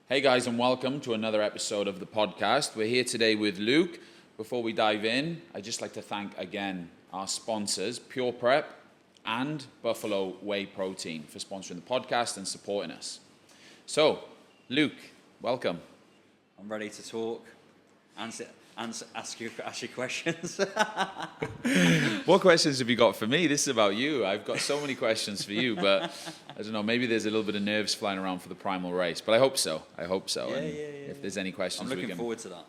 Hey guys, and welcome to another episode of the podcast. We're here today with Luke. Before we dive in, I'd just like to thank again our sponsors, Pure Prep and Buffalo Whey Protein, for sponsoring the podcast and supporting us. So, Luke, welcome. I'm ready to talk, ask you questions. What questions have you got for me? This is about you. I've got so many questions for you, but I don't know, maybe there's a little bit of nerves flying around for the primal race, but I hope so. Yeah. If there's any questions, I'm looking forward to that.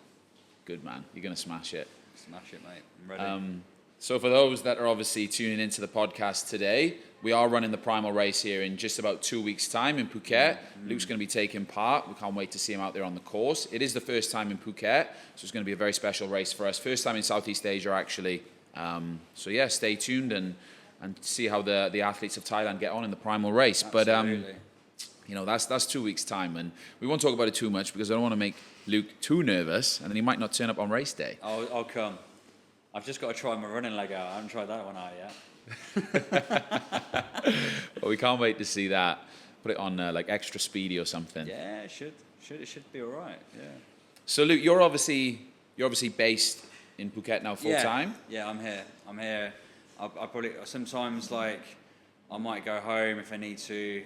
Good man, you're going to smash it. Smash it, mate. I'm ready. So for those that are obviously tuning into the podcast today, we are running the primal race here in just about 2 weeks' time in Phuket. Luke's going to be taking part. We can't wait to see him out there on the course. It is the first time in Phuket, so it's going to be a very special race for us. First time in Southeast Asia, actually. So yeah, stay tuned and see how the athletes of Thailand get on in the primal race. Absolutely. But that's 2 weeks' time, and we won't talk about it too much because I don't want to make Luke too nervous, and then he might not turn up on race day. I'll come. I've just got to try my running leg out. I haven't tried that one out yet. Well, we can't wait to see that. Put it on like extra speedy or something. Yeah, it should be all right. Yeah. So Luke, you're obviously based in Phuket now full time. Yeah, I'm here. I probably sometimes I might go home if I need to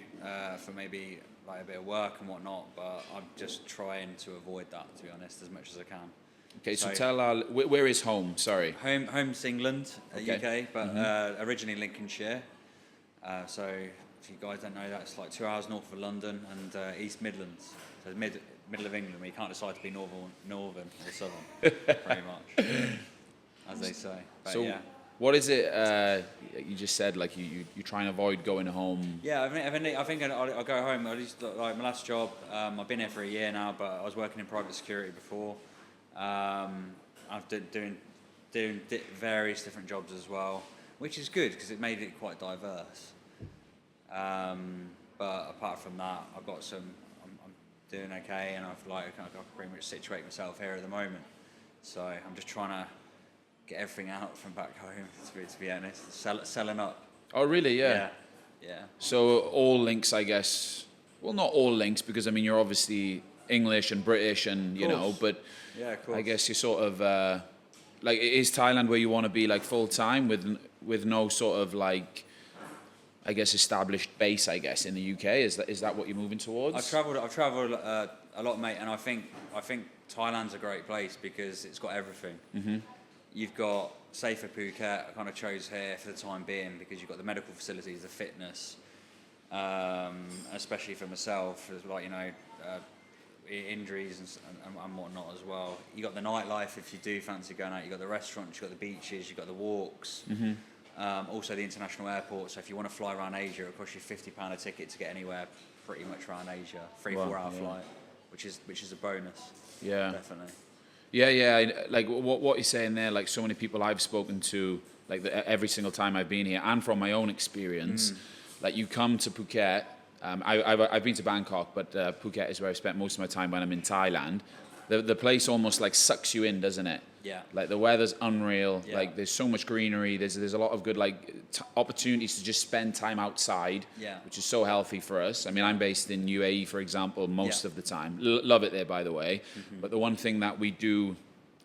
for maybe like a bit of work and whatnot. But I'm just trying to avoid that, to be honest, as much as I can. Okay, so tell where is home? Sorry. Home's England, Okay. UK, but originally Lincolnshire. So if you guys don't know that, it's like 2 hours north of London and East Midlands. So middle of England, where you can't decide to be northern or southern, pretty much, as they say. But, so yeah. what is it you just said? Like you try and avoid going home? Yeah, I think I'll go home. Like my last job, I've been here for a year now, but I was working in private security before. I've doing various different jobs as well, which is good because it made it quite diverse. But apart from that, I'm doing okay, and I can pretty much situate myself here at the moment. So I'm just trying to get everything out from back home. To be honest, selling up. Oh, really? Yeah. Yeah. So all links, I guess. Well, not all links, because I mean you're obviously English and British, and you know, but yeah, of course. I guess you're sort of is Thailand where you want to be like full time with no sort of like, I guess, established base, I guess, in the UK. Is that what you're moving towards? I've travelled a lot, mate, and I think Thailand's a great place because it's got everything. Mm-hmm. You've got safer Phuket. I kind of chose here for the time being because you've got the medical facilities, the fitness, especially for myself, like injuries and whatnot as well. You got the nightlife if you do fancy going out. You got the restaurants, you got the beaches, you got the walks. Mm-hmm. Also the international airport. So if you want to fly around Asia, it'll cost you £50 a ticket to get anywhere pretty much around Asia. 4 hour flight, which is a bonus. Yeah, definitely. Yeah. Like what you're saying there. Like so many people I've spoken to, like every single time I've been here, and from my own experience, like you come to Phuket. I've been to Bangkok, but Phuket is where I've spent most of my time when I'm in Thailand. The place almost like sucks you in, doesn't it? Yeah. Like the weather's unreal. Yeah. Like there's so much greenery. There's a lot of good opportunities to just spend time outside, which is so healthy for us. I mean, I'm based in UAE, for example, most of the time. Love it there, by the way. Mm-hmm. But the one thing that we do,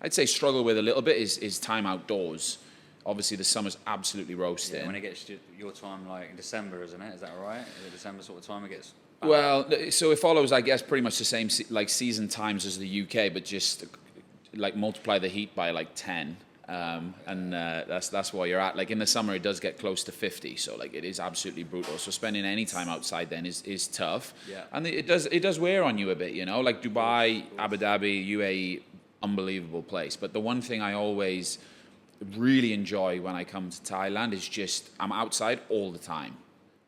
I'd say, struggle with a little bit is time outdoors. Obviously, the summer's absolutely roasting. Yeah, when it gets to your time, like in December, isn't it? Is that right? Is it December sort of time it gets bad? Well, so it follows, I guess, pretty much the same season times as the UK, but just like multiply the heat by like 10, and that's where you're at. Like in the summer, it does get close to 50, so like it is absolutely brutal. So spending any time outside then is tough. Yeah. And it does wear on you a bit, you know. Like Dubai, Abu Dhabi, UAE, unbelievable place. But the one thing I always really enjoy when I come to Thailand is just I'm outside all the time,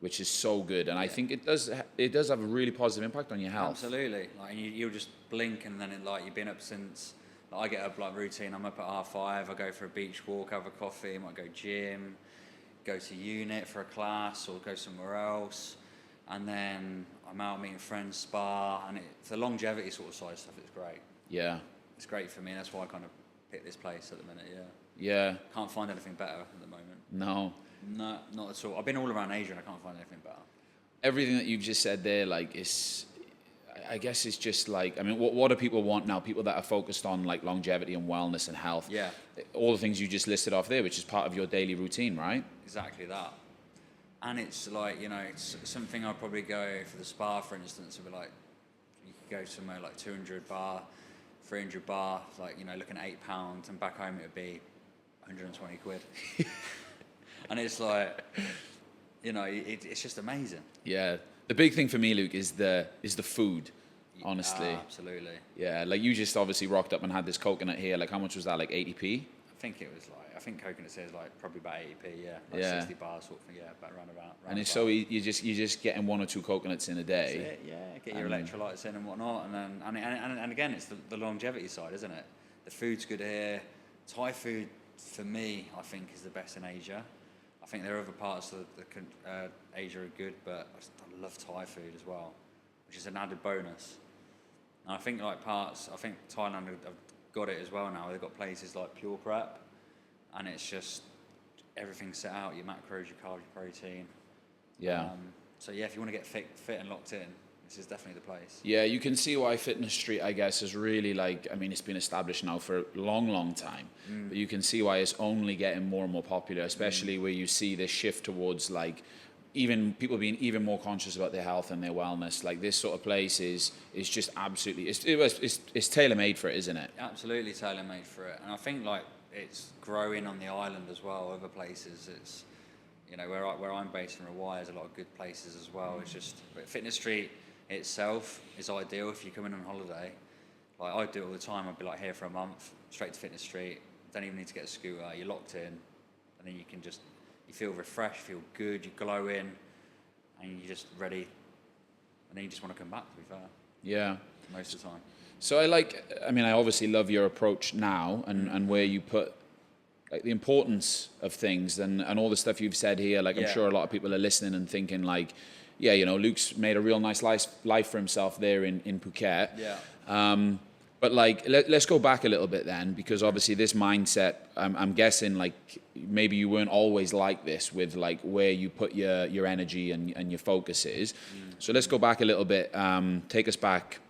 which is so good, and I think it does have a really positive impact on your health. Absolutely, like you'll just blink and then you've been up since. Like I get up like routine. I'm up at 5:30. I go for a beach walk, have a coffee. I might go gym, go to unit for a class, or go somewhere else, and then I'm out meeting friends, spa, and it's the longevity sort of side stuff. It's great. Yeah, it's great for me. That's why I kind of picked this place at the minute. Yeah. Yeah. Can't find anything better at the moment. No, not at all. I've been all around Asia and I can't find anything better. Everything that you've just said there, like, I guess it's just like, I mean, what do people want now? People that are focused on like longevity and wellness and health. Yeah. All the things you just listed off there, which is part of your daily routine, right? Exactly that. And it's like, it's something I'd probably go for the spa, for instance. It'd be like, you could go somewhere like 200 bar, 300 bar, like, looking at £8, and back home it would be 120 quid. And it's like, it's just amazing. Yeah. The big thing for me, Luke, is the food, honestly. Absolutely. Yeah, like you just obviously rocked up and had this coconut here. Like, how much was that? Like 80p? I think coconut says like probably about 80p, yeah. Like Yeah. 60 bars sort of thing, yeah, about round And it's about. so you're just getting 1 or 2 coconuts in a day. That's it, yeah. Get your electrolytes in and whatnot, and then and again, it's the longevity side, isn't it? The food's good here. Thai food, for me, I think is the best in Asia. I think there are other parts of Asia are good, but I love Thai food as well, which is an added bonus. And I think Thailand have got it as well now. They've got places like Pure Prep, and it's just everything's set out, your macros, your carbs, your protein. Yeah. So yeah, if you want to get fit and locked in, this is definitely the place. Yeah, you can see why Fitness Street, I guess, is really it's been established now for a long, long time. But you can see why it's only getting more and more popular, especially where you see this shift towards even people being even more conscious about their health and their wellness. Like this sort of place is just absolutely, it's tailor-made for it, isn't it? Absolutely tailor-made for it. And I think it's growing on the island as well, other places. It's, where I'm based in Rawai, there's a lot of good places as well. It's just, but Fitness Street itself is ideal if you're coming on holiday. Like I do it all the time. I'd be like here for a month, straight to Fitness Street. Don't even need to get a scooter. You're locked in, and then you feel refreshed, feel good, you glow in, and you're just ready. And then you just want to come back, to be fair. Yeah. Most of the time. So I obviously love your approach now and where you put like the importance of things and all the stuff you've said here. Like I'm sure a lot of people are listening and thinking like, yeah, Luke's made a real nice life for himself there in Phuket. Yeah. But let's go back a little bit then, because obviously this mindset, I'm guessing maybe you weren't always like this with where you put your energy and your focus is. So let's go back a little bit. Take us back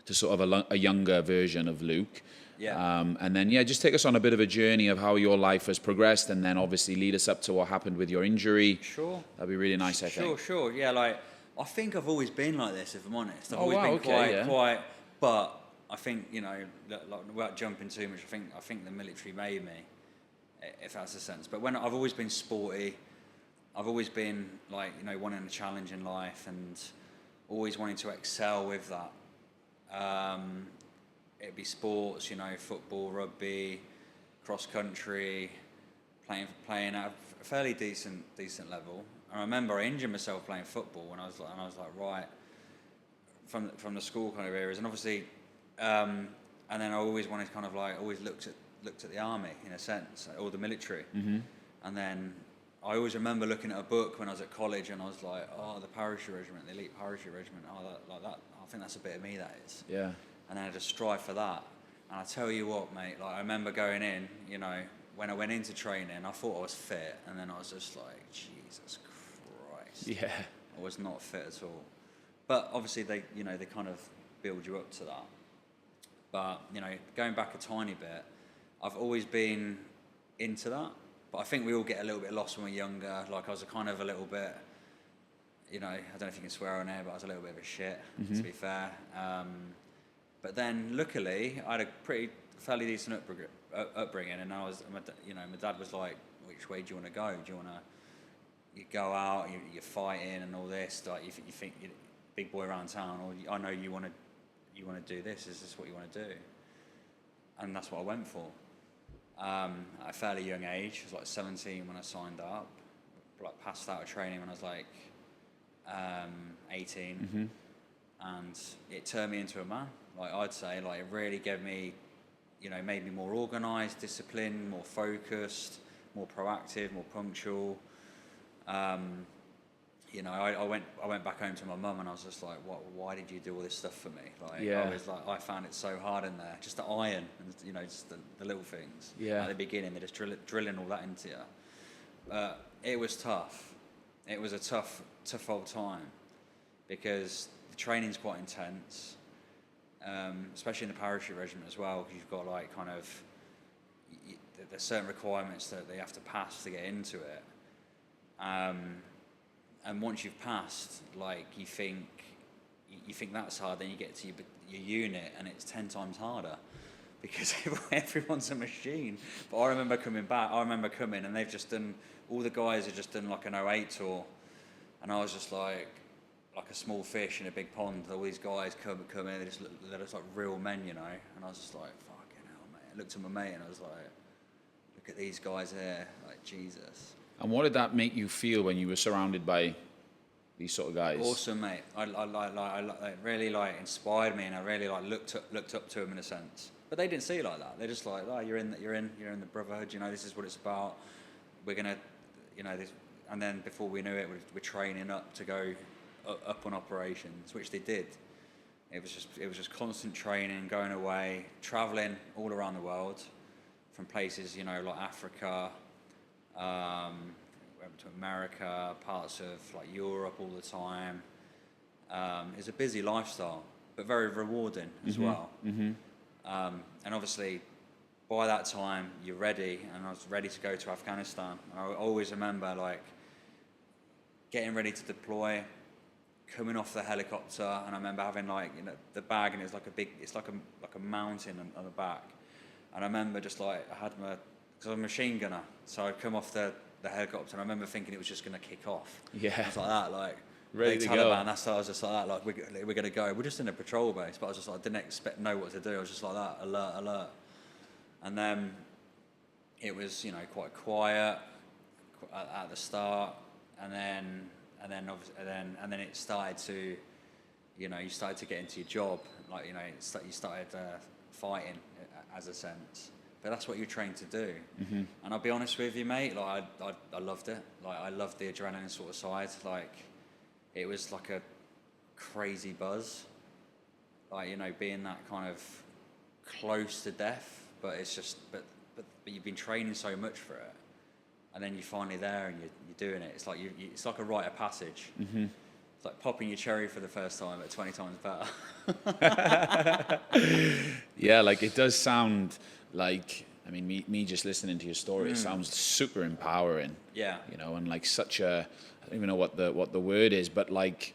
to sort of a younger version of Luke. Yeah. And then, just take us on a bit of a journey of how your life has progressed, and then obviously lead us up to what happened with your injury. Sure. That'd be really nice, I think. Sure. Yeah, I think I've always been like this, if I'm honest. I've Oh, always wow, been okay, quite, but I think, without jumping too much, I think the military made me, if that's the sense. But when I've always been sporty, I've always been wanting a challenge in life and always wanting to excel with that. It'd be sports, football, rugby, cross country, playing at a fairly decent level. I remember I injured myself playing football when I was like right from the school kind of areas, and obviously, and then I always wanted always looked at the army in a sense, or the military, and then I always remember looking at a book when I was at college, and I was like, oh, the parachute regiment, the elite parachute regiment, that. I think that's a bit of me, that is. Yeah. And then I just strive for that. And I tell you what, mate, I remember going in, when I went into training, I thought I was fit, and then I was just like, Jesus Christ. Yeah. I was not fit at all. But obviously they kind of build you up to that. But, going back a tiny bit, I've always been into that. But I think we all get a little bit lost when we're younger. I was kind of a little bit, I don't know if you can swear on air, but I was a little bit of a shit, to be fair. But then, luckily, I had a fairly decent upbringing, and my dad was like, "Which way do you want to go? Do you want to go out? You're fighting and all this. You think you're a big boy around town, or I know you want to do this. Is this what you want to do?" And that's what I went for. At a fairly young age, I was like 17 when I signed up. Passed out of training when I was 18, and it turned me into a man. I'd say, it really gave me, made me more organised, disciplined, more focused, more proactive, more punctual. I went back home to my mum, and I was just like, "What? Why did you do all this stuff for me?" I was like, I found it so hard in there, just to iron, and just the little things. Yeah. At the beginning, they're just drilling all that into you. It was tough. It was a tough old time, because training's quite intense, especially in the parachute regiment as well, because you've got like kind of there's certain requirements that they have to pass to get into it. And once you've passed, like you think that's hard, then you get to your unit and it's 10 times harder because everyone's a machine. But I remember coming and they've just done, all the guys have just done like an 08 tour, and I was just like a small fish in a big pond. All these guys come in, they're just like real men, you know. And I was just like, fucking hell, mate. I looked at my mate and I was like, look at these guys here, like Jesus. And what did that make you feel when you were surrounded by these sort of guys? Awesome, mate. I really like inspired me, and I really like looked up to them in a sense. But they didn't see it like that. They're just like, oh, you're in the brotherhood. You know, this is what it's about. We're gonna, you know, this. And then before we knew it, we're training up to go up on operations, which they did. It was just constant training, going away, traveling all around the world, from places, you know, like Africa. Went to America, parts of like Europe all the time. It's a busy lifestyle, but very rewarding as well. Mm-hmm. And obviously, by that time, you're ready, and I was ready to go to Afghanistan. I always remember like getting ready to deploy, coming off the helicopter, and I remember having like, you know, the bag, and it's like a mountain on the back. And I remember just like I had because I'm a machine gunner, so I'd come off the helicopter, and I remember thinking it was just going to kick off. Yeah. I was like that, like, ready to Taliban, go. That's how I was just like that, like, we're going to go. We're just in a patrol base, but I was just like, I didn't know what to do. I was just like that, alert. And then it was, you know, quite quiet at the start, and then it started to, you know, you started to get into your job, like, you know, you started fighting, as a sense. But that's what you're trained to do. Mm-hmm. And I'll be honest with you, mate, like I loved it. Like I loved the adrenaline sort of side. Like it was like a crazy buzz. Like, you know, being that kind of close to death, but it's just but you've been training so much for it, and then you're finally there and you're doing it. It's like it's like a rite of passage. Mm-hmm. It's like popping your cherry for the first time, but 20 times better. Yeah, like it does sound like, I mean, me just listening to your story, it sounds super empowering. Yeah. You know, and like such a, I don't even know what the word is, but like,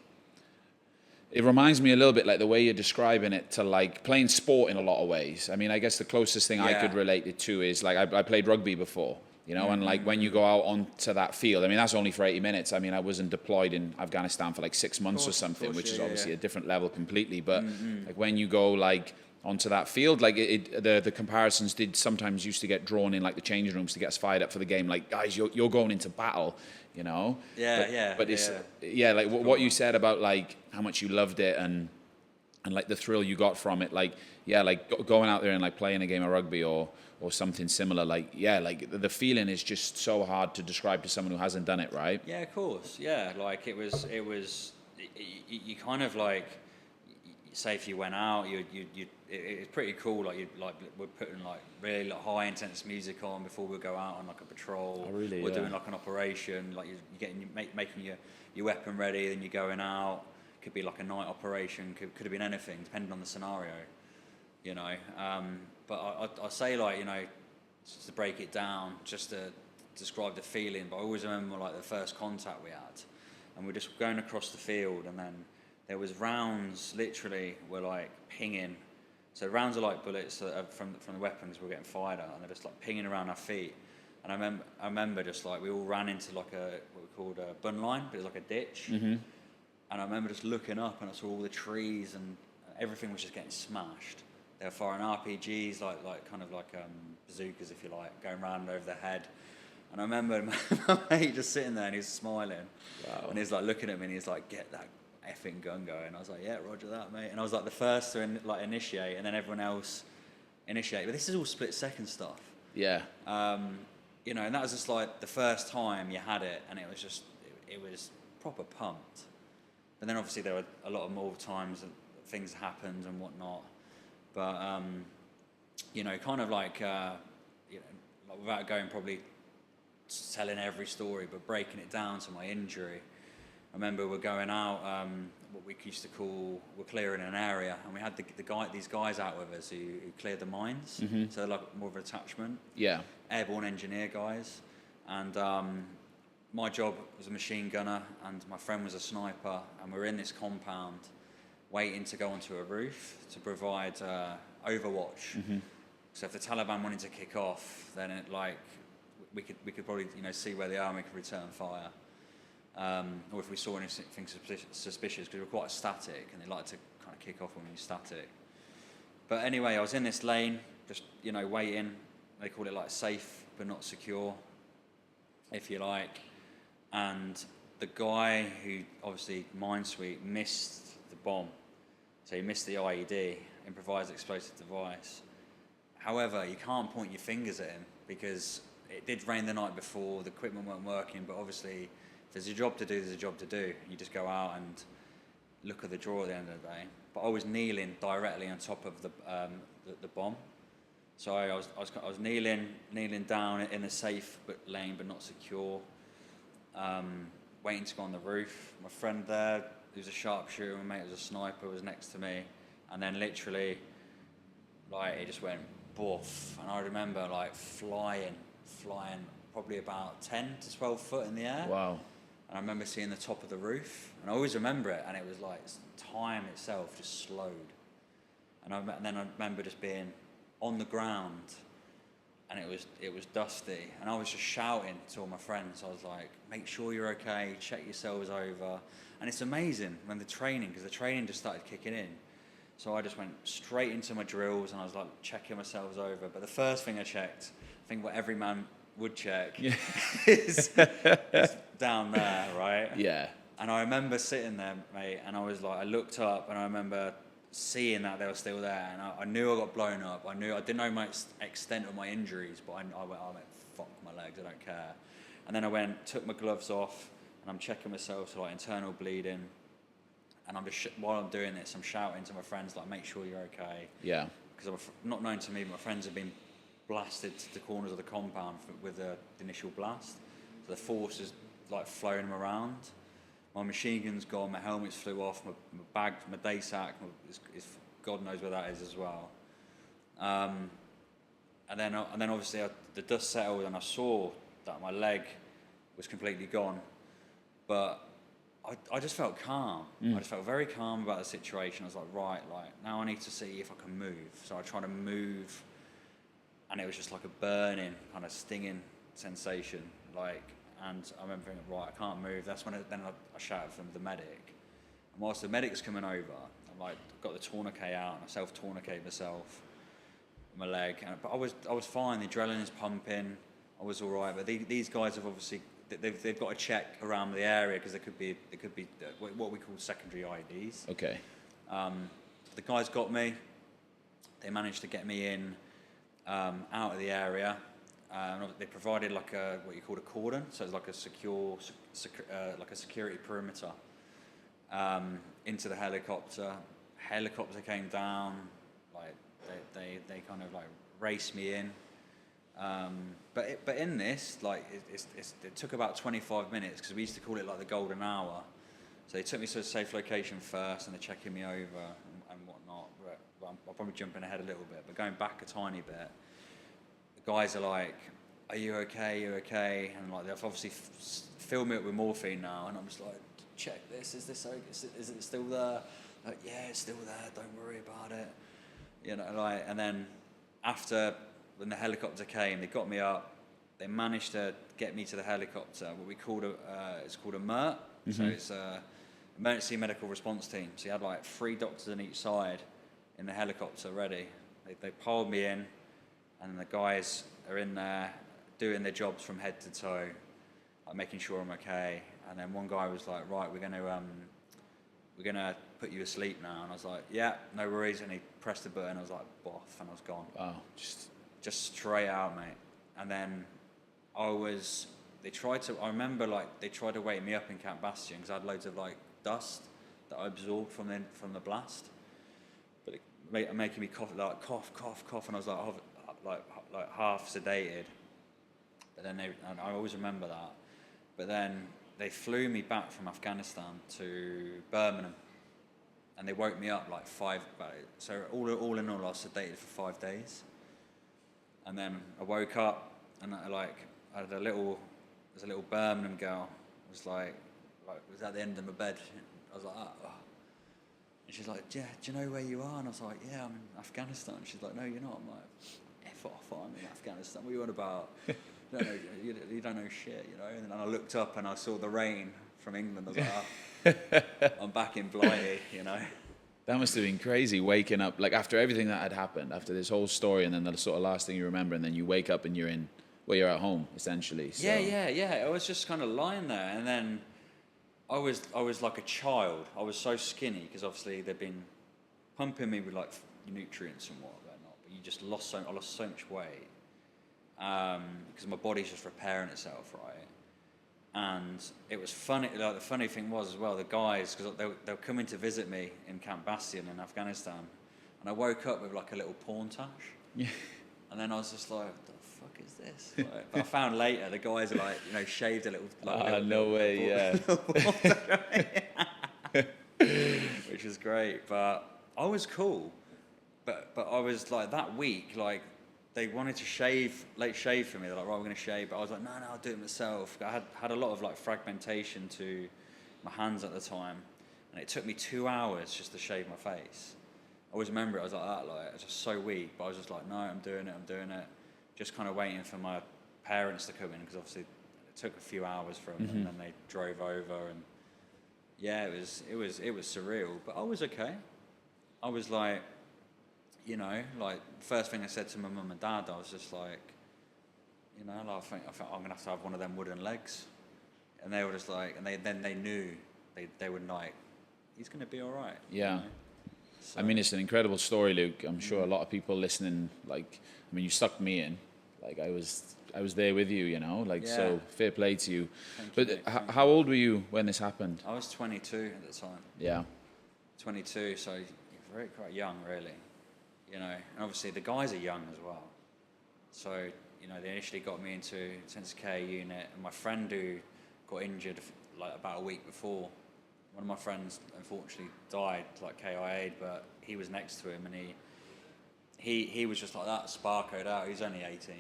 it reminds me a little bit like the way you're describing it to like playing sport in a lot of ways. I mean, I guess the closest thing I could relate it to is like I played rugby before, you know, and like when you go out onto that field, I mean, that's only for 80 minutes. I mean, I wasn't deployed in Afghanistan for like 6 months or something, which is obviously a different level completely. But like when you go like onto that field, like the comparisons did sometimes used to get drawn in like the changing rooms to get us fired up for the game. Like, guys, you're going into battle, you know? But it's like what you said about like how much you loved it and like the thrill you got from it. Like, like going out there and like playing a game of rugby or something similar. Like, like the feeling is just so hard to describe to someone who hasn't done it, right? Yeah, of course. Yeah, like it was you kind of like, say if you went out, it's pretty cool. Like we're putting like really like high intense music on before we go out on like a patrol. Oh, really? We're doing like an operation. Like you're getting making your weapon ready. Then you're going out. Could be like a night operation. Could have been anything, depending on the scenario. You know. But I say, like, you know, just to break it down, just to describe the feeling. But I always remember like the first contact we had, and we're just going across the field, and then there was rounds literally were like pinging. So rounds are like bullets from the weapons we're getting fired at, and they're just like pinging around our feet. And I remember just like we all ran into like what we called a bun line, but it was like a ditch. Mm-hmm. And I remember just looking up, and I saw all the trees, and everything was just getting smashed. They were firing RPGs, like kind of like bazookas, if you like, going round over the head. And I remember my mate just sitting there, and he was smiling. Wow. And he was like looking at me, and he was like, "Get that effing gun going." I was like, "Yeah, roger that, mate." And I was like the first to initiate, and then everyone else initiate. But this is all split second stuff. Yeah. You know, and that was just like the first time you had it, and it was proper pumped. But then obviously there were a lot of more times that things happened and whatnot. But you know, kind of like you know, like without going probably telling every story, but breaking it down to my injury. remember we're going out, what we used to call, we're clearing an area, and we had these guys out with us who cleared the mines, so like more of an attachment. Yeah. Airborne engineer guys, and my job was a machine gunner, and my friend was a sniper, and we were in this compound, waiting to go onto a roof to provide overwatch. So if the Taliban wanted to kick off, then we could probably see where they are and we could return fire. Or if we saw anything suspicious, because we're quite static and they like to kind of kick off when you're static. But anyway, I was in this lane, just waiting. They call it like safe but not secure, if you like. And the guy who obviously minesweep missed the bomb, so he missed the IED, improvised explosive device. However, you can't point your fingers at him because it did rain the night before, the equipment weren't working, but obviously if there's a job to do, there's a job to do. You just go out and look at the drawer at the end of the day. But I was kneeling directly on top of the bomb. So I was kneeling down in a safe lane but not secure, waiting to go on the roof. My friend there, who's a sharpshooter, my mate was a sniper, was next to me, and then literally, like, it just went boof, and I remember like flying probably about 10 to 12 foot in the air. Wow. And I remember seeing the top of the roof, and I always remember it, and it was like time itself just slowed. And then I remember just being on the ground, and it was dusty, and I was just shouting to all my friends. I was like, make sure you're okay, check yourselves over. And it's amazing when because the training just started kicking in. So I just went straight into my drills, and I was like checking myself over. But the first thing I checked, I think what every man would check, is down there, right? Yeah. And I remember sitting there, mate, and I looked up, and I remember seeing that they were still there, and I knew I got blown up. I didn't know my extent of my injuries, but I went, fuck my legs, I don't care. And then took my gloves off, and I'm checking myself, so like internal bleeding. And I'm just, while I'm doing this, I'm shouting to my friends, like, make sure you're okay. Yeah. Because not known to me, but my friends have been blasted to the corners of the compound with the initial blast. So the force is like flowing them around. My machine gun's gone, my helmets flew off, my bag, my day sack, God knows where that is as well. And then obviously the dust settled, and I saw that my leg was completely gone. But I just felt calm. I just felt very calm about the situation. I was like, right, now I need to see if I can move. So I tried to move, and it was just like a burning, kind of stinging sensation. And I remember thinking, right, I can't move. That's when I shouted from the medic. And whilst the medic's coming over, I'm like, got the tourniquet out, and I self-tourniquet myself, my leg. But I was fine. The adrenaline's pumping. I was all right. But these guys have obviously, they've got to check around the area because there could be what we call secondary IEDs. Okay. The guys got me. They managed to get me in, out of the area. They provided like what you call a cordon, so it's like a like a security perimeter into the helicopter. Helicopter came down, like they kind of like raced me in. But in this, like it took about 25 minutes because we used to call it like the golden hour. So they took me to a safe location first, and they're checking me over and whatnot. But I'm probably jumping ahead a little bit, but going back a tiny bit. Guys are like, are you okay, you okay? And like, they've obviously filled me up with morphine now, and I'm just like, check this, is this okay? Is it still there? Like, yeah, it's still there, don't worry about it. And then when the helicopter came, they got me up, they managed to get me to the helicopter, what we called it's called a MERT, so it's a emergency medical response team. So you had like 3 doctors on each side in the helicopter ready. They piled me in, and the guys are in there doing their jobs from head to toe, like making sure I'm okay. And then one guy was like, right, we're gonna put you asleep now. And I was like, yeah, no worries. And he pressed the button. I was like, boff, and I was gone. Wow. Just straight out, mate. And then I remember like they tried to wake me up in Camp Bastion because I had loads of like dust that I absorbed from the blast. But it making me cough, and I was like half sedated. But then I always remember that. But then they flew me back from Afghanistan to Birmingham, and they woke me up like so all in all, I was sedated for 5 days, and then I woke up and I had there's a little Birmingham girl was was at the end of my bed. I was like, oh. And she's like, yeah, do you know where you are? And I was like, yeah, I'm in Afghanistan. She's like, no, you're not. I'm like, F off, I'm in Afghanistan. What are you on about? You don't know shit, you know. And then I looked up and I saw the rain from England. I was like, oh, I'm back in Blighty, you know. That must have been crazy, waking up, like after everything that had happened, after this whole story, and then the sort of last thing you remember, and then you wake up and you're at home, essentially. So. Yeah. I was just kind of lying there, and then I was like a child. I was so skinny, because obviously they've been pumping me with like nutrients and whatnot, but I lost so much weight, because my body's just repairing itself, right? And it was funny. Like, the funny thing was as well, the guys, because they were coming to visit me in Camp Bastion in Afghanistan, and I woke up with like a little porn tash. Yeah. And then I was just like, what the fuck is this? Like, but I found later the guys are like, you know, shaved a little. Like, no way, yeah. Which was great, but I was cool. But I was like, that week, like, they wanted to shave for me. They're like, right, we're going to shave. But I was like, no, I'll do it myself. I had a lot of like fragmentation to my hands at the time, and it took me 2 hours just to shave my face. I always remember it. I was like that, like, I was just so weak. But I was just like, no, I'm doing it. Just kind of waiting for my parents to come in, because obviously it took a few hours for them, and then they drove over, and yeah, it was surreal. But I was okay. I was like, you know, like, first thing I said to my mum and dad, I was just like, you know, like, I think I'm gonna have to have one of them wooden legs, and they were just like, and they knew they were like, he's gonna be all right. Yeah. You know? So. I mean, it's an incredible story, Luke. I'm sure a lot of people listening, like, I mean, you sucked me in. Like, I was there with you, you know, like, yeah. So fair play to you. But how old were you when this happened? I was 22 at the time. Yeah. 22, so you're quite young, really. You know, and obviously the guys are young as well. So, you know, they initially got me into intensive care unit, and my friend who got injured like about a week before, one of my friends unfortunately died, like KIA'd, but he was next to him, and he was just like that, sparkoed out. He's only 18.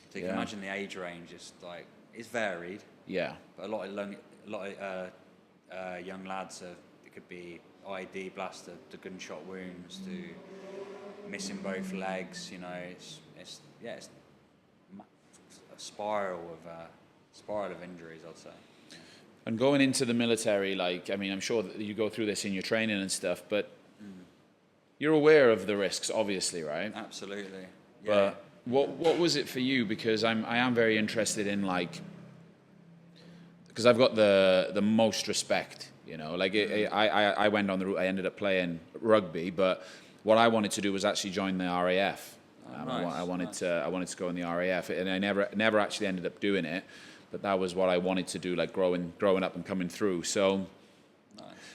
So you can imagine the age range is like, it's varied. Yeah. But a lot of young lads it could be IED blast to gunshot wounds to missing both legs. You know, it's a spiral of injuries, I'd say. Yeah. And going into the military, like, I mean, I'm sure that you go through this in your training and stuff, but you're aware of the risks, obviously, right? Absolutely. Yeah. But what was it for you? Because I am very interested in, like, because I've got the most respect, you know, like I went on the route, I ended up playing rugby, but what I wanted to do was actually join the RAF. Nice, I wanted to go in the RAF, and I never actually ended up doing it, but that was what I wanted to do, like growing up and coming through. So,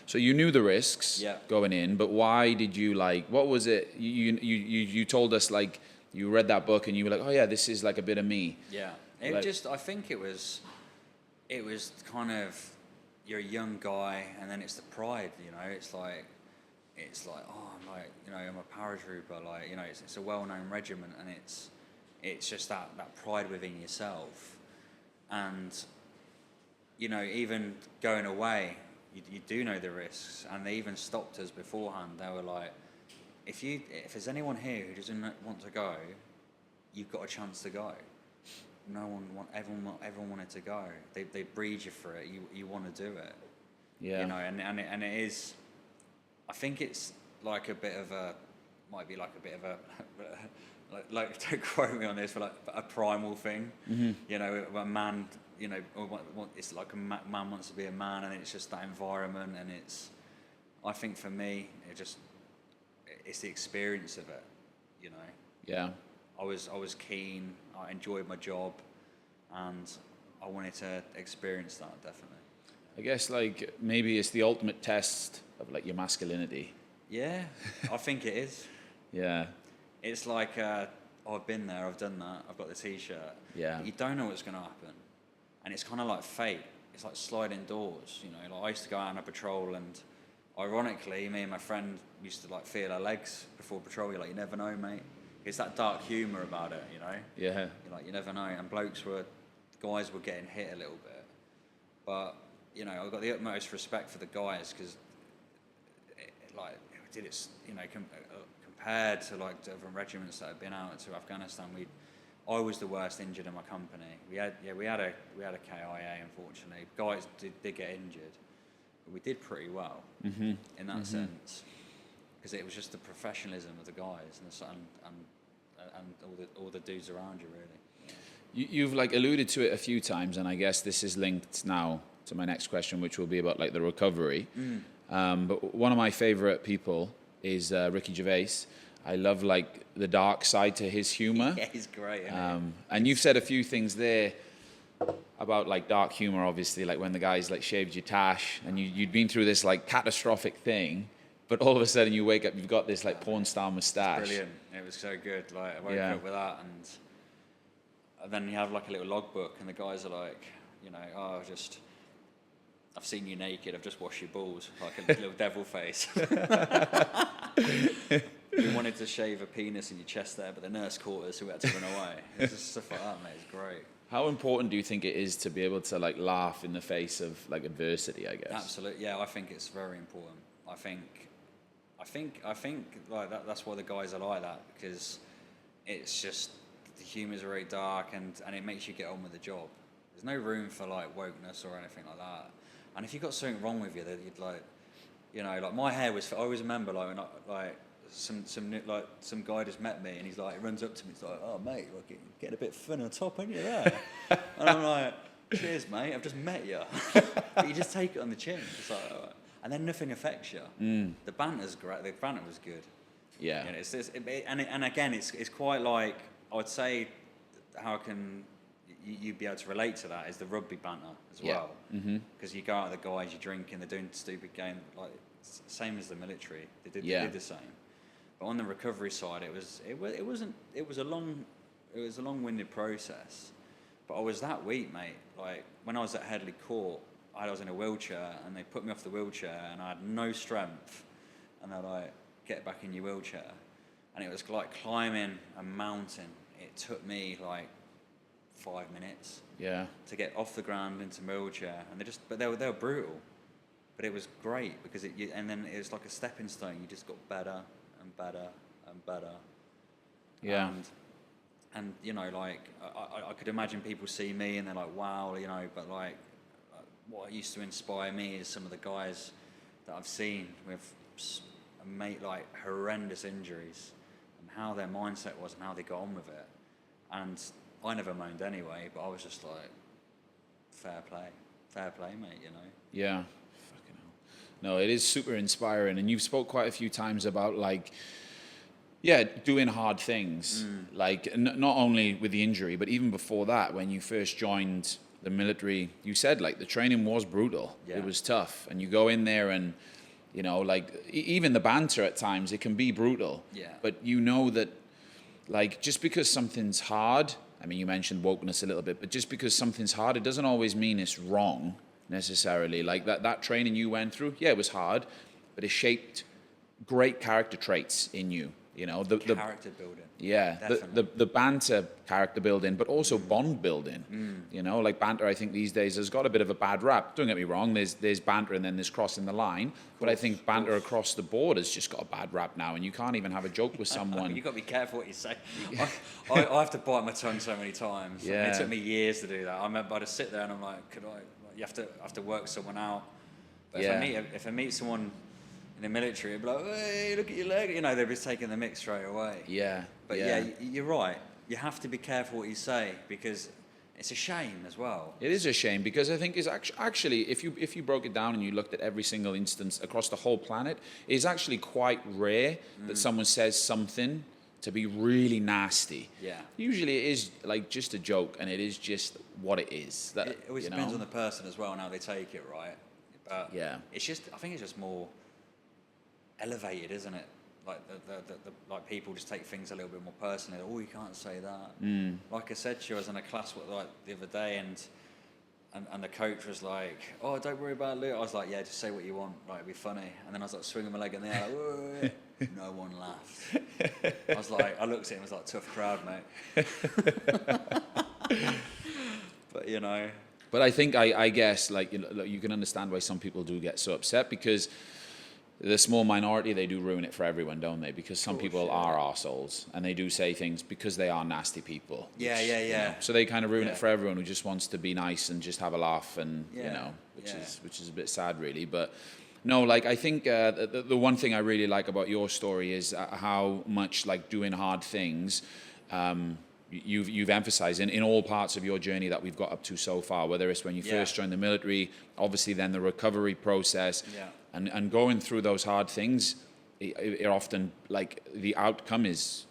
so you knew the risks going in, but why did you, like, what was it? You told us, like, you read that book and you were like, oh yeah, this is like a bit of me. Yeah, I think it was kind of, you're a young guy, and then it's the pride, you know. It's like, oh, I'm like, you know, I'm a paratrooper, like, you know, it's a well-known regiment, and it's just that pride within yourself. And, you know, even going away, you do know the risks, and they even stopped us beforehand. They were like, if there's anyone here who doesn't want to go, you've got a chance to go. Everyone wanted to go. They breed you for it. You want to do it. Yeah. You know, and it is. I think it's like a bit of a, might be like a bit of a, like don't quote me on this, but like a primal thing. Mm-hmm. You know, a man. You know, it's like a man wants to be a man, and it's just that environment, and it's. I think for me, it's the experience of it. You know. Yeah. I was keen. I enjoyed my job, and I wanted to experience that, definitely. I guess, like, maybe it's the ultimate test of, like, your masculinity. Yeah, I think it is. Yeah. It's like, I've been there, I've done that, I've got the T-shirt. Yeah. You don't know what's going to happen, and it's kind of like fate. it's like sliding doors, you know. Like I used to go out on a patrol, and ironically, me and my friend used to like feel our legs before patrol. You're like, you never know, mate. It's that dark humour about it, you know. Yeah. You're like, you never know. And guys were getting hit a little bit, but you know, I've got the utmost respect for the guys because, compared to like different regiments that have been out to Afghanistan, I was the worst injured in my company. We had a KIA, unfortunately. Guys did get injured, but we did pretty well in that sense, because it was just the professionalism of the guys and all the dudes around you, really. You've like alluded to it a few times, and I guess this is linked now to my next question, which will be about like the recovery. But one of my favorite people is Ricky Gervais. I love like the dark side to his humor. Yeah, he's great. Isn't And you've said a few things there about like dark humor, obviously, like when the guys like shaved your tash, and you'd been through this like catastrophic thing, but all of a sudden you wake up, you've got this like porn star mustache. Brilliant. It was so good. Like I woke up with that, and then you have like a little logbook, and the guys are like, you know, I've seen you naked, I've just washed your balls, like a little devil face. We wanted to shave a penis in your chest there, but the nurse caught us, so we had to run away. It's just stuff like that, mate. It's great. How important do you think it is to be able to like laugh in the face of like adversity, I guess? Absolutely, yeah. I think it's very important. I think like that's why the guys are like that, because it's just the humour's very dark, and it makes you get on with the job. There's no room for like wokeness or anything like that. And if you've got something wrong with you, that you'd like, you know, like my hair was. I always remember like when some guy just met me, and he runs up to me, he's like, "Oh mate, like getting a bit thin on top, aren't you there?" And I'm like, "Cheers, mate. I've just met you." But you just take it on the chin. It's like, all right. And then nothing affects you. The banter's great. The banter was good. Yeah. You know, and again, it's quite like, I would say, how can you be able to relate to that is the rugby banter as well. Because you go out with the guys, you're drinking, they're doing stupid games, like same as the military. They did the same. But on the recovery side, it was a long-winded process. But I was that weak, mate. Like when I was at Headley Court, I was in a wheelchair, and they put me off the wheelchair, and I had no strength. And they're like, "Get back in your wheelchair." And it was like climbing a mountain. It took me like 5 minutes to get off the ground into my wheelchair, and they were brutal, but it was great because and then it was like a stepping stone. You just got better and better and better. Yeah. And you know, like I could imagine people see me and they're like, "Wow," you know. But like, what used to inspire me is some of the guys that I've seen with like horrendous injuries, and how their mindset was and how they got on with it. And I never moaned anyway, but I was just like, fair play, mate, you know? Yeah. Fucking hell. No, it is super inspiring. And you've spoke quite a few times about like, doing hard things. Like not only with the injury, but even before that, when you first joined the military, you said like the training was brutal. Yeah. It was tough. And you go in there and, you know, like even the banter at times, it can be brutal. Yeah. But you know that like just because something's hard, I mean, you mentioned wokeness a little bit, but just because something's hard, it doesn't always mean it's wrong necessarily. Like that training you went through, it was hard, but it shaped great character traits in you. You know, the character building. Yeah, the banter character building, but also bond building. You know, like banter, I think these days has got a bit of a bad rap. Don't get me wrong, there's banter and then there's crossing the line. But I think banter across the board has just got a bad rap now, and you can't even have a joke with someone. You've got to be careful what you say. I have to bite my tongue so many times. Yeah. It took me years to do that. I remember I'd sit there and I'm like, you have to work someone out. But if I meet someone in the military, it'd be like, "Hey, look at your leg." You know, they'd be taking the mick straight away. Yeah. But you're right. You have to be careful what you say, because it's a shame as well. It is a shame, because I think it's actually, if you broke it down and you looked at every single instance across the whole planet, it's actually quite rare that someone says something to be really nasty. Yeah. Usually it is like just a joke, and it is just what it is. That, it always depends on the person as well and how they take it, right? But I think it's just more elevated, isn't it? Like like people just take things a little bit more personally. Oh, you can't say that. Like I said to you, I was in a class the other day, and And the coach was like, "Oh, don't worry about Luke." I was like, "Yeah, just say what you want. Like, it'll be funny." And then I was like swinging my leg in the air, like, "Whoa." No one laughed. I looked at him, I was like, "Tough crowd, mate." But you know. But I think I guess like you can understand why some people do get so upset, because the small minority, they do ruin it for everyone, don't they? Because some people are arseholes, and they do say things because they are nasty people. Yeah. You know, so they kind of ruin it for everyone who just wants to be nice and just have a laugh, and you know, which is a bit sad, really. But no, like I think the one thing I really like about your story is how much like doing hard things. You've emphasized in all parts of your journey that we've got up to so far, whether it's when you first joined the military, obviously then the recovery process, and going through those hard things, it often, like, the outcome is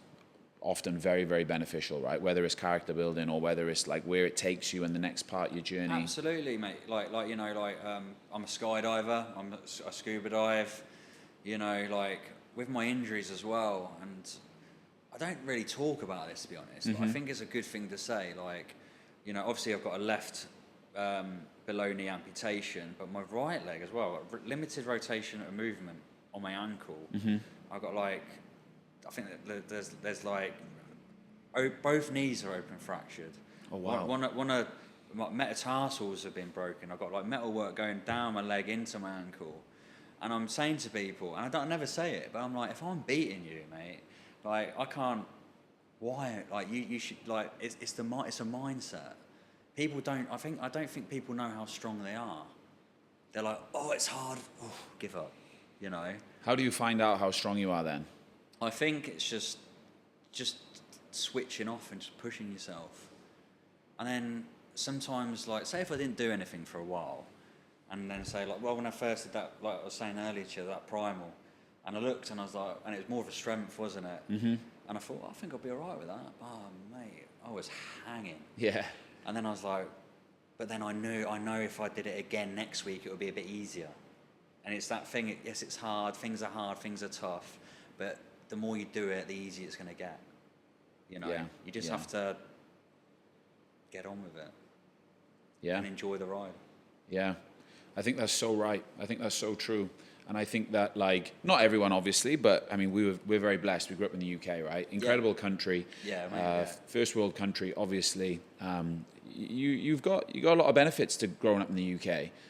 often very, very beneficial, right? Whether it's character building or whether it's like where it takes you in the next part of your journey. Absolutely, mate. Like you know, like I'm a skydiver, I scuba dive, you know, like with my injuries as well, and I don't really talk about this, to be honest, but I think it's a good thing to say. Like, you know, obviously I've got a left below knee amputation, but my right leg as well, limited rotation of movement on my ankle. I've got like, I think that there's like, both knees are open fractured. Oh wow. One of my metatarsals have been broken. I've got like metal work going down my leg into my ankle. And I'm saying to people, and I never say it, but I'm like, if I'm beating you, mate, like I can't, why? Like you should, like, it's a mindset. People don't think people know how strong they are. They're like, oh, it's hard, oh, give up, you know. How do you find out how strong you are then? I think it's just switching off and just pushing yourself. And then sometimes, like, say if I didn't do anything for a while, and then say, like, well, when I first did that, like I was saying earlier to you, that primal, and I looked and I was like, and it was more of a strength, wasn't it? And I thought, I think I'll be all right with that. Oh, mate, I was hanging. Yeah. And then I was like, but then I know if I did it again next week, it would be a bit easier. And it's that thing, yes, it's hard, things are tough, but the more you do it, the easier it's going to get. You know, you just have to get on with it. Yeah. And enjoy the ride. Yeah. I think that's so right. I think that's so true. And I think that, like, not everyone, obviously, but I mean, we're very blessed. We grew up in the UK, right? Incredible country. First world country, obviously. You've got a lot of benefits to growing up in the UK.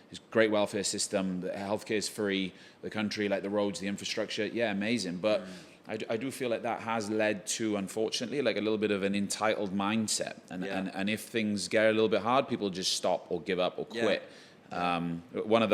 There's a great welfare system. The healthcare is free. The country, like the roads, the infrastructure, amazing. But I do feel like that has led to, unfortunately, like a little bit of an entitled mindset. And if things get a little bit hard, people just stop or give up or quit. One of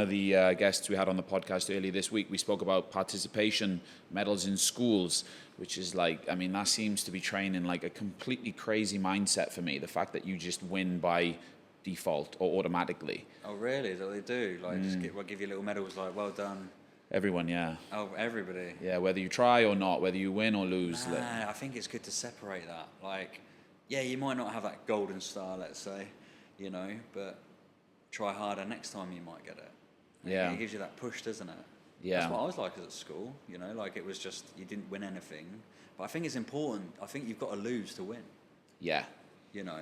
the guests we had on the podcast earlier this week, we spoke about participation medals in schools, which is like, I mean, that seems to be training like a completely crazy mindset for me. The fact that you just win by default or automatically. Oh, really? Is that what they do? Like, just give you little medals, like, well done. Everyone, yeah. Oh, everybody. Yeah, whether you try or not, whether you win or lose. Nah, I think it's good to separate that. Like, yeah, you might not have that golden star, let's say, you know, but try harder next time, you might get it. And it gives you that push, doesn't it? Yeah. That's what I was like at school, you know, like it was just, you didn't win anything. But I think it's important. I think you've got to lose to win. Yeah. You know,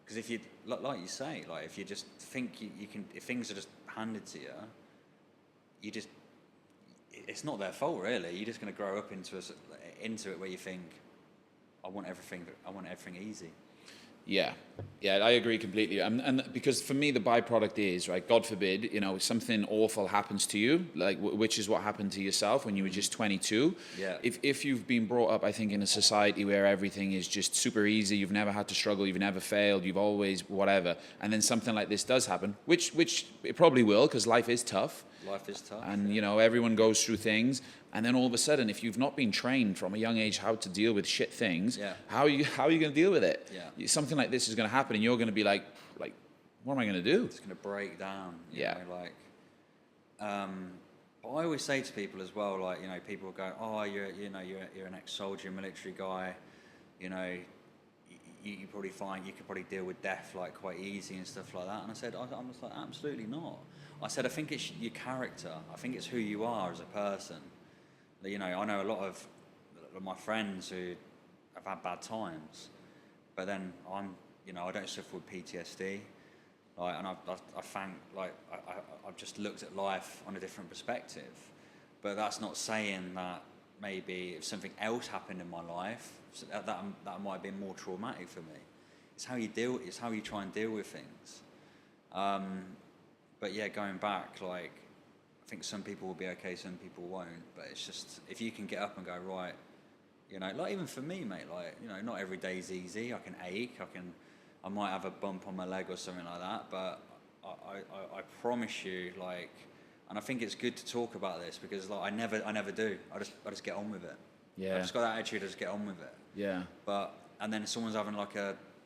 because if you, like you say, like if you just think you can, if things are just handed to you, you just, it's not their fault really. You're just going to grow up into it where you think, I want everything easy. Yeah, I agree completely. And because for me, the byproduct is, right, God forbid, you know, something awful happens to you, like which is what happened to yourself when you were just 22. Yeah. If you've been brought up, I think, in a society where everything is just super easy, you've never had to struggle, you've never failed, you've always whatever, and then something like this does happen, which it probably will, because life is tough. Life is tough. And, you know, everyone goes through things. And then all of a sudden, if you've not been trained from a young age how to deal with shit things, how are you going to deal with it? Yeah. Something like this is going to happen, and you're going to be like, what am I going to do? It's going to break down. You know, like, but I always say to people as well, like, you know, people go, oh, you're an ex-soldier, military guy, you know, you probably find you could probably deal with death like quite easy and stuff like that. And I said, I'm just like, absolutely not. I said, I think it's your character. I think it's who you are as a person. You know, I know a lot of my friends who have had bad times, but then I don't suffer with PTSD. Like, and I thank, like, I've just looked at life on a different perspective. But that's not saying that maybe if something else happened in my life, that might have been more traumatic for me. It's how you try and deal with things. But yeah, going back, like, I think some people will be okay, some people won't. But it's just, if you can get up and go, right, you know, like even for me, mate, like, you know, not every day's easy. I can ache, I might have a bump on my leg or something like that. But I promise you, like, and I think it's good to talk about this because, like, I never do. I just get on with it. Yeah. I've just got that attitude. I just get on with it. Yeah. But and then if someone's having like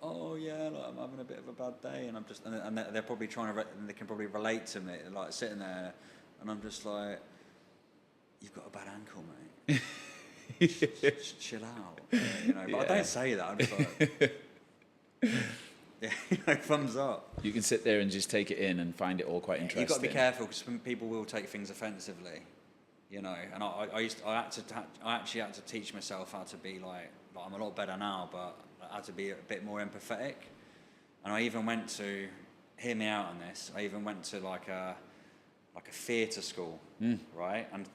oh yeah, like I'm having a bit of a bad day, and I'm just, and they're probably trying to, and they can probably relate to me, like sitting there, and I'm just like, you've got a bad ankle, mate. Just chill out, you know. But I don't say that. I'm just like, yeah, you know, thumbs up. You can sit there and just take it in and find it all quite interesting. You've got to be careful because people will take things offensively, you know. And I actually had to teach myself how to be like I'm a lot better now, but I had to be a bit more empathetic. And I even went to, hear me out on this, I even went to like a theatre school, right? And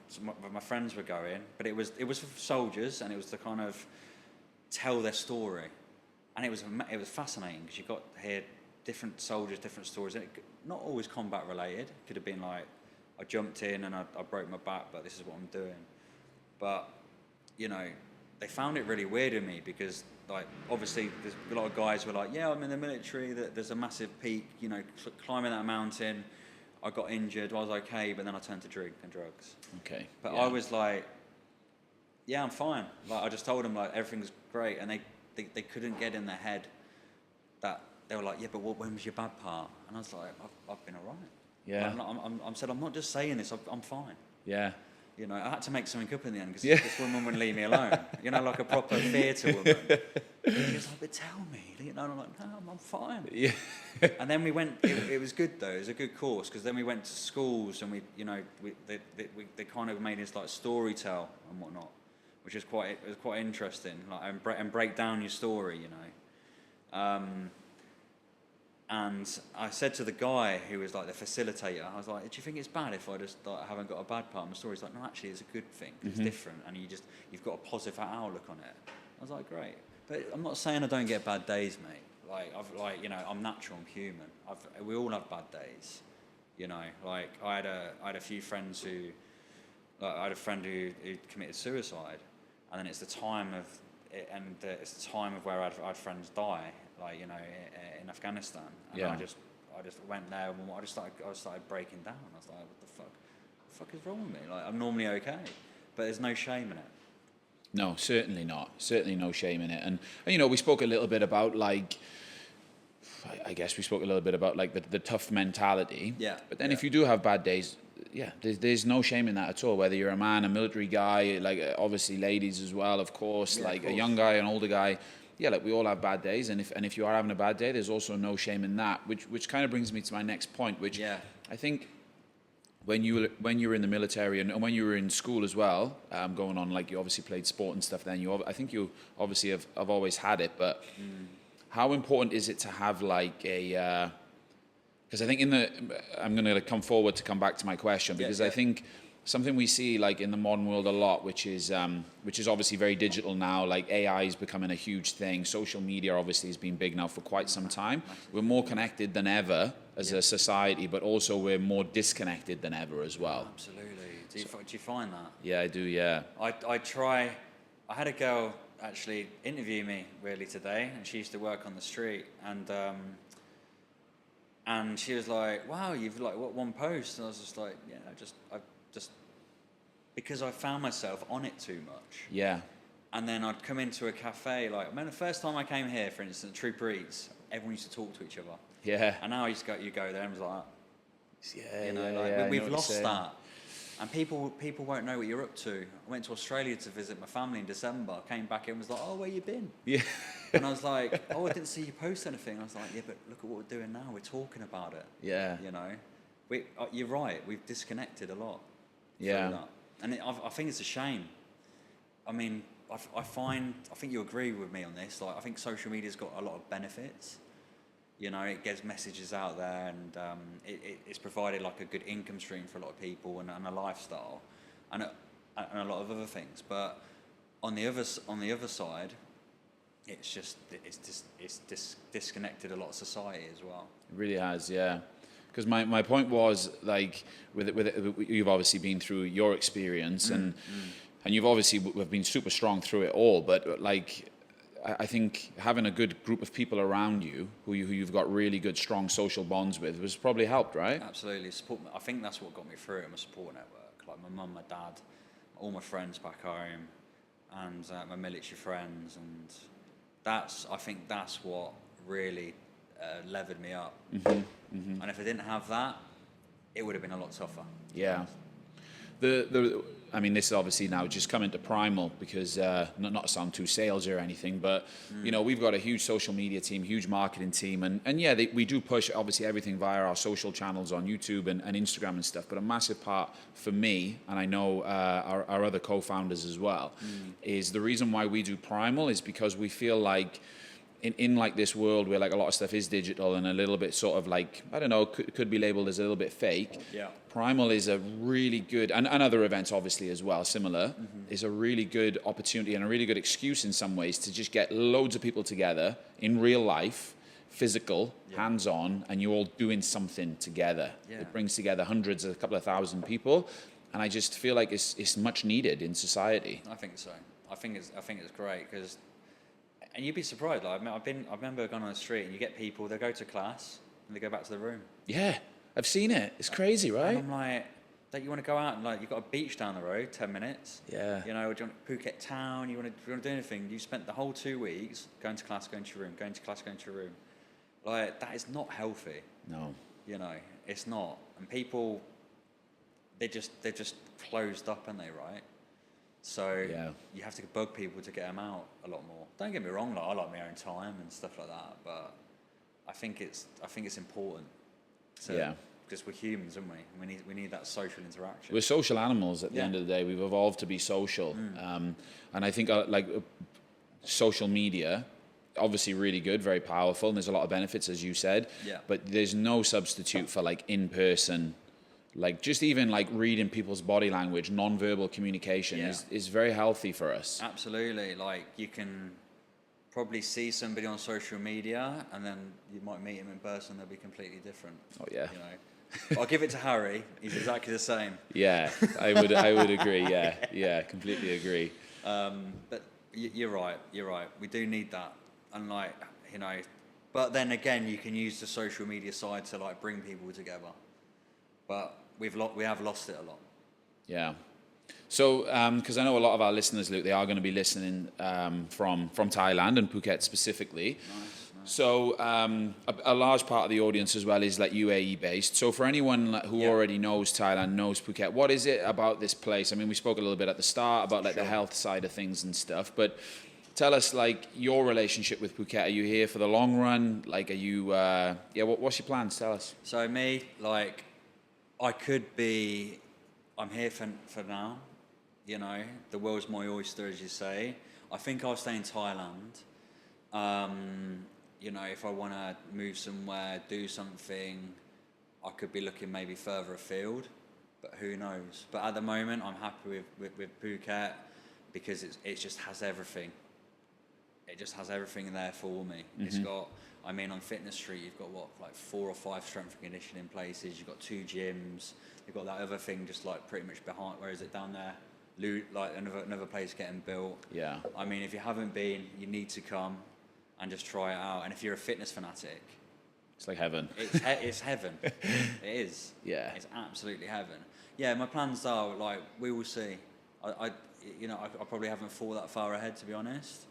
my friends were going, but it was for soldiers, and it was to kind of tell their story. And it was fascinating because you got to hear different soldiers, different stories. Not always combat related. It could have been like, I jumped in and I broke my back, but this is what I'm doing. But, you know, they found it really weird in me because, like, obviously there's a lot of guys who were like, yeah, I'm in the military, there's a massive peak, you know, climbing that mountain. I got injured, I was okay, but then I turned to drink and drugs. Okay. But yeah. I was like, yeah, I'm fine. Like, I just told them, like, everything's great. And they couldn't get in their head that they were like, yeah, but when was your bad part? And I was like, I've been all right. Yeah. I'm not just saying this, I'm fine. Yeah. You know, I had to make something up in the end because Yeah. this woman wouldn't leave me alone. You know, like a proper theatre woman. She was like, but tell me. You know, and I'm like, no, I'm fine. Yeah. And then we went, it was good though, it was a good course because then we went to schools and they kind of made us like story tell and whatnot, which is quite interesting, like, and break down your story, you know. And I said to the guy who was like the facilitator, I was like, do you think it's bad if I just like haven't got a bad part in my story? He's like, no, actually it's a good thing, it's different, and you've got a positive outlook on it. I was like, great. But I'm not saying I don't get bad days, mate. Like, you know, I'm natural, I'm human. We all have bad days, you know. Like, I had a few friends who, like, I had a friend who committed suicide, and then it's the time of where I had friends die, like, you know, in Afghanistan, and yeah. I just went there and I started breaking down. I was like, what the fuck is wrong with me? Like, I'm normally okay, but there's no shame in it. No, certainly not. Certainly no shame in it. And you know, we spoke a little bit about, like, I guess we spoke a little bit about, like, the tough mentality. Yeah. But then if you do have bad days, yeah, there's no shame in that at all. Whether you're a man, a military guy, like, obviously ladies as well, of course, yeah, like of course. A young guy, an older guy. Yeah, like, we all have bad days, and if you are having a bad day, there's also no shame in that. Which kind of brings me to my next point, which I think when you were in the military and when you were in school as well, going on, like, you obviously played sport and stuff. Then I think you obviously have always had it, but how important is it to have like a? Because I think I'm going to come forward to come back to my question, because I think something we see, like, in the modern world a lot, which is obviously very digital now. Like, AI is becoming a huge thing. Social media obviously has been big now for quite some time. We're more connected than ever as a society, but also we're more disconnected than ever as well. Absolutely. Do you find that? Yeah, I do. Yeah. I try. I had a girl actually interview me really today, and she used to work on the street, and she was like, "Wow, you've like what one post?" And I was just like, "Yeah, I just because I found myself on it too much." Yeah. And then I'd come into a cafe, like, I remember the first time I came here, for instance, Trooper Eats, everyone used to talk to each other. Yeah. And now you go there and it's like, Yeah. you know, yeah, like, yeah, we've lost that. And people won't know what you're up to. I went to Australia to visit my family in December. Came back and was like, "Oh, where you been?" Yeah. And I was like, "Oh, I didn't see you post anything." I was like, "Yeah, but look at what we're doing now. We're talking about it." Yeah. You know, you're right. We've disconnected a lot. Yeah. That. And I think it's a shame. I mean, I think you agree with me on this. Like, I think social media's got a lot of benefits, You know, it gets messages out there, and it's provided like a good income stream for a lot of people, and a lifestyle, and a lot of other things. But on the other side, it's disconnected a lot of society as well. It really has, yeah. Because my point was, like, with you've obviously been through your experience, and you've obviously have been super strong through it all. But like, I think having a good group of people around you who you've got really good, strong social bonds with was probably helped, right? Absolutely, support. I think that's what got me through it. My support network, like my mum, my dad, all my friends back home, and my military friends, and I think that's what really levered me up. And if I didn't have that, it would have been a lot tougher. Yeah. I mean, this is obviously now just coming to Primal because not to sound too salesy or anything, but you know, we've got a huge social media team, huge marketing team, and yeah, we do push obviously everything via our social channels on YouTube and Instagram and stuff. But a massive part for me, and I know our other co-founders as well, is the reason why we do Primal is because we feel like in like this world where like a lot of stuff is digital and a little bit sort of like, I don't know, could be labeled as a little bit fake. Yeah. Primal is a really good, and other events obviously as well, similar, is a really good opportunity and a really good excuse in some ways to just get loads of people together in real life, physical, hands-on, and you're all doing something together. Yeah. It brings together hundreds, a couple of thousand people, and I just feel like it's much needed in society. I think so. I think it's great because, and you'd be surprised. Like I remember going on the street and you get people. They go to class and they go back to the room. Yeah, I've seen it. It's crazy, right? And I'm like, don't you want to go out and like you've got a beach down the road, 10 minutes. Yeah. You know, do you want Phuket town? You want to do anything? You spent the whole 2 weeks going to class, going to your room, going to class, going to your room. Like that is not healthy. No. You know, it's not. And people, they're just closed up, aren't they? Right. So you have to bug people to get them out a lot more. Don't get me wrong, like I like my own time and stuff like that, but I think it's important. Because we're humans, aren't we? We need that social interaction. We're social animals at the end of the day. We've evolved to be social, and I think social media, obviously really good, very powerful, and there's a lot of benefits, as you said. Yeah. But there's no substitute for like in person. Like just even like reading people's body language, non-verbal communication is very healthy for us. Absolutely. Like you can probably see somebody on social media and then you might meet him in person, they'll be completely different. Oh yeah. You know. I'll give it to Harry. He's exactly the same. Yeah, I would agree. Yeah, completely agree. But you're right. We do need that. And like, you know, but then again, you can use the social media side to like bring people together. But we have lost it a lot. Yeah. So, because I know a lot of our listeners, Luke, they are going to be listening from Thailand and Phuket specifically. Nice. So, a large part of the audience as well is like UAE based. So, for anyone who already knows Thailand, knows Phuket, what is it about this place? I mean, we spoke a little bit at the start about like the health side of things and stuff, but tell us like your relationship with Phuket. Are you here for the long run? Like, are you? What's your plans? Tell us. So me, like. I'm here for now, you know, the world's my oyster, as you say. I think I'll stay in Thailand. You know, if I want to move somewhere, do something, I could be looking maybe further afield, but who knows. But at the moment, I'm happy with Phuket because it just has everything. It just has everything there for me. It's got... I mean, on Fitness Street, you've got like 4 or 5 strength and conditioning places. You've got 2 gyms. You've got that other thing just like pretty much behind. Where is it down there? Like another place getting built. Yeah. I mean, if you haven't been, you need to come and just try it out. And if you're a fitness fanatic, it's like heaven. It's heaven. It is. Yeah. It's absolutely heaven. Yeah. My plans are like we will see. I probably haven't thought that far ahead, to be honest.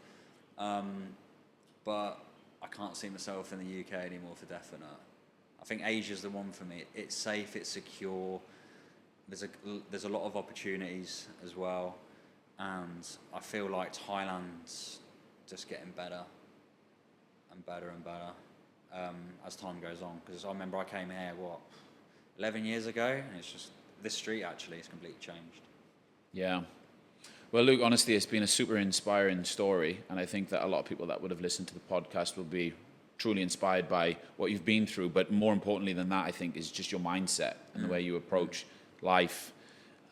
But I can't see myself in the UK anymore for definite. I think Asia's the one for me. It's safe, it's secure. There's a lot of opportunities as well, and I feel like Thailand's just getting better and better and better as time goes on. Because I remember I came here 11 years ago, and it's just this street actually has completely changed. Yeah. Well, Luke, honestly, it's been a super inspiring story, and I think that a lot of people that would have listened to the podcast will be truly inspired by what you've been through. But more importantly than that, I think, is just your mindset and the way you approach life.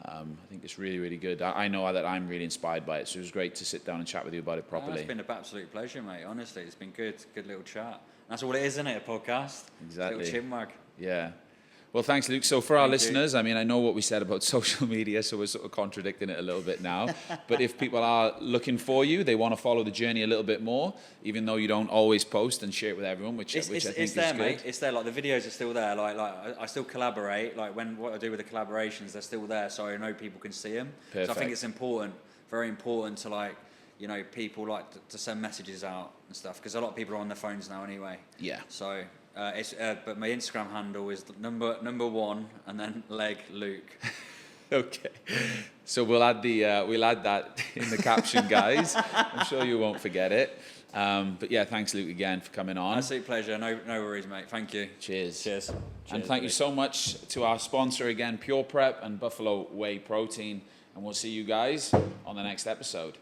I think it's really, really good. I know that I'm really inspired by it, so it was great to sit down and chat with you about it properly. It's been an absolute pleasure, mate. Honestly, it's been good little chat. That's all it is, isn't it? A podcast. Exactly. Little chinwag. Yeah. Well, thanks, Luke. So for our listeners, I mean, I know what we said about social media, so we're sort of contradicting it a little bit now. But if people are looking for you, they want to follow the journey a little bit more, even though you don't always post and share it with everyone, which I think is there, good. Mate. It's there. Like the videos are still there. Like I still collaborate. Like what I do with the collaborations, they're still there, so I know people can see them. Perfect. So I think it's important, very important to like, you know, people like to send messages out and stuff, because a lot of people are on their phones now anyway. Yeah. So. But my Instagram handle is number 1 and then leg Luke. Okay, so we'll add that in the caption, guys. I'm sure you won't forget it. But yeah, thanks, Luke, again for coming on. Absolute pleasure. No worries, mate. Thank you. Cheers. And thank you so much to our sponsor again, Pure Prep and Buffalo Whey Protein. And we'll see you guys on the next episode.